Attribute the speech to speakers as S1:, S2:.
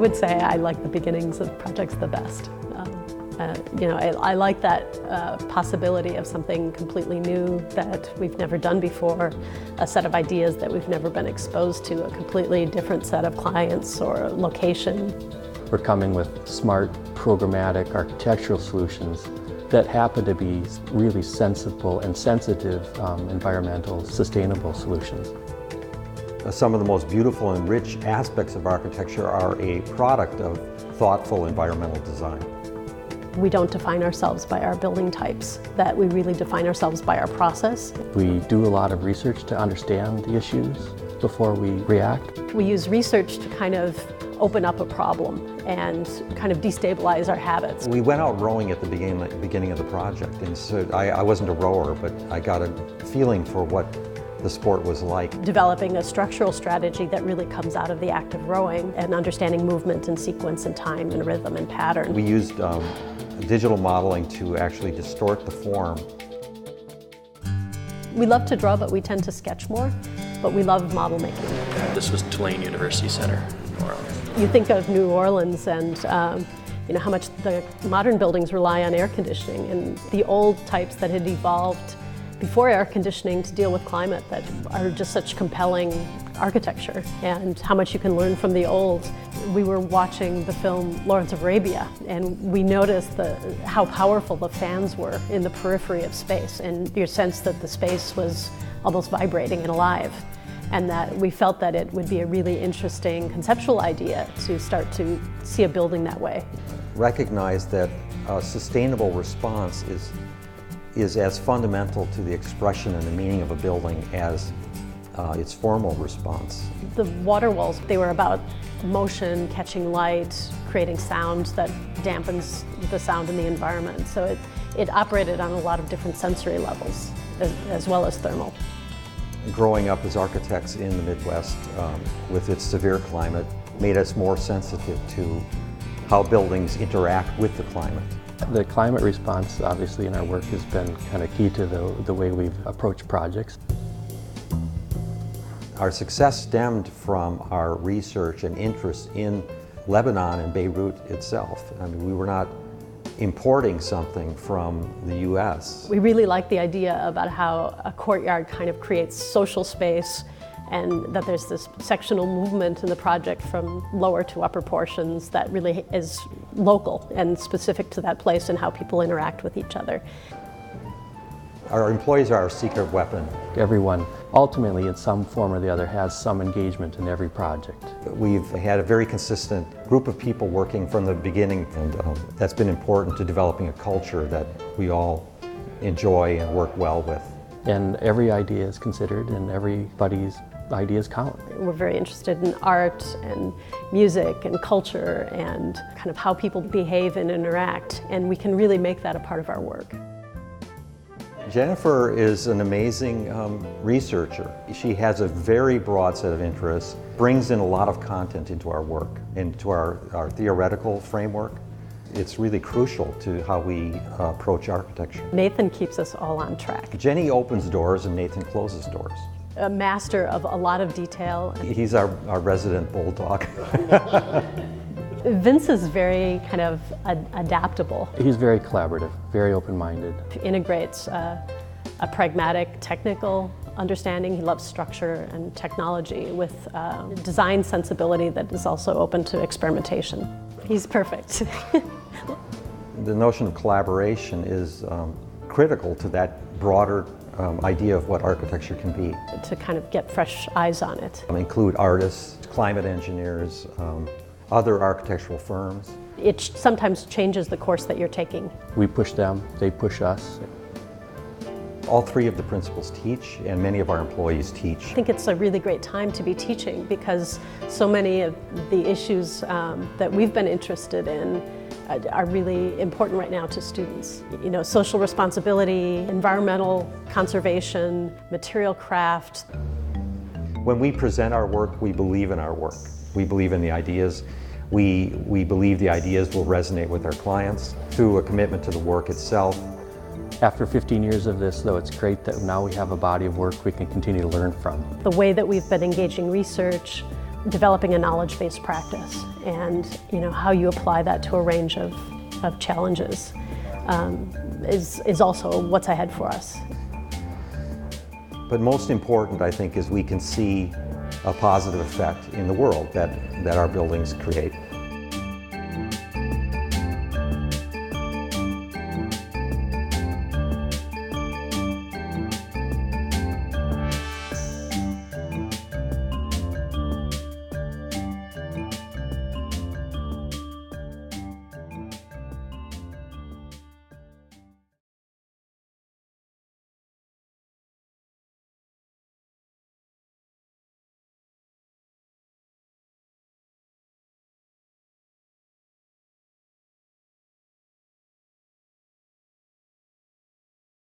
S1: would say I like the beginnings of projects the best. I like that possibility of something completely new that we've never done before, a set of ideas that we've never been exposed to, a completely different set of clients or location.
S2: We're coming with smart, programmatic architectural solutions that happen to be really sensible and sensitive environmental, sustainable solutions.
S3: Some of the most beautiful and rich aspects of architecture are a product of thoughtful environmental design.
S1: We don't define ourselves by our building types, that we really define ourselves by our process.
S2: We do a lot of research to understand the issues before we react.
S1: We use research to kind of open up a problem and kind of destabilize our habits.
S3: We went out rowing at the beginning of the project, and so I wasn't a rower, but I got a feeling for what the sport was like.
S1: Developing a structural strategy that really comes out of the act of rowing and understanding movement and sequence and time and rhythm and pattern.
S3: We used digital modeling to actually distort the form.
S1: We love to draw, but we tend to sketch more, but we love model making.
S4: This was Tulane University Center in New Orleans.
S1: You think of New Orleans and how much the modern buildings rely on air conditioning, and the old types that had evolved before air conditioning to deal with climate that are just such compelling architecture, and how much you can learn from the old. We were watching the film Lawrence of Arabia, and we noticed how powerful the fans were in the periphery of space, and your sense that the space was almost vibrating and alive, and that we felt that it would be a really interesting conceptual idea to start to see a building that way.
S3: Recognize that a sustainable response is as fundamental to the expression and the meaning of a building as its formal response.
S1: The water walls, they were about motion, catching light, creating sound that dampens the sound in the environment. So it operated on a lot of different sensory levels, as well as thermal.
S3: Growing up as architects in the Midwest with its severe climate made us more sensitive to how buildings interact with the climate.
S2: The climate response, obviously, in our work has been kind of key to the way we've approached projects.
S3: Our success stemmed from our research and interest in Lebanon and Beirut itself. I mean, we were not importing something from the US.
S1: We really like the idea about how a courtyard kind of creates social space, and that there's this sectional movement in the project from lower to upper portions that really is local and specific to that place and how people interact with each other.
S3: Our employees are our secret weapon.
S2: Everyone, ultimately, in some form or the other, has some engagement in every project.
S3: We've had a very consistent group of people working from the beginning, and that's been important to developing a culture that we all enjoy and work well with.
S2: And every idea is considered, and everybody's ideas count.
S1: We're very interested in art and music and culture and kind of how people behave and interact, and we can really make that a part of our work.
S3: Jennifer is an amazing researcher. She has a very broad set of interests, brings in a lot of content into our work, into our theoretical framework. It's really crucial to how we approach architecture.
S1: Nathan keeps us all on track.
S3: Jenny opens doors and Nathan closes doors.
S1: A master of a lot of detail.
S3: He's our resident bulldog.
S1: Vince is very kind of adaptable.
S2: He's very collaborative, very open-minded.
S1: He integrates a pragmatic, technical understanding. He loves structure and technology with design sensibility that is also open to experimentation. He's perfect.
S3: The notion of collaboration is critical to that broader idea of what architecture can be.
S1: To kind of get fresh eyes on it.
S3: Include artists, climate engineers, other architectural firms.
S1: It sometimes changes the course that you're taking.
S2: We push them, they push us.
S3: All three of the principals teach, and many of our employees teach.
S1: I think it's a really great time to be teaching because so many of the issues that we've been interested in are really important right now to students. You know, social responsibility, environmental conservation, material craft.
S3: When we present our work, we believe in our work. We believe in the ideas. We believe the ideas will resonate with our clients through a commitment to the work itself.
S2: After 15 years of this, though, it's great that now we have a body of work we can continue to learn from.
S1: The way that we've been engaging research developing a knowledge-based practice, and how you apply that to a range of challenges is also what's ahead for us.
S3: But most important, I think, is we can see a positive effect in the world that our buildings create.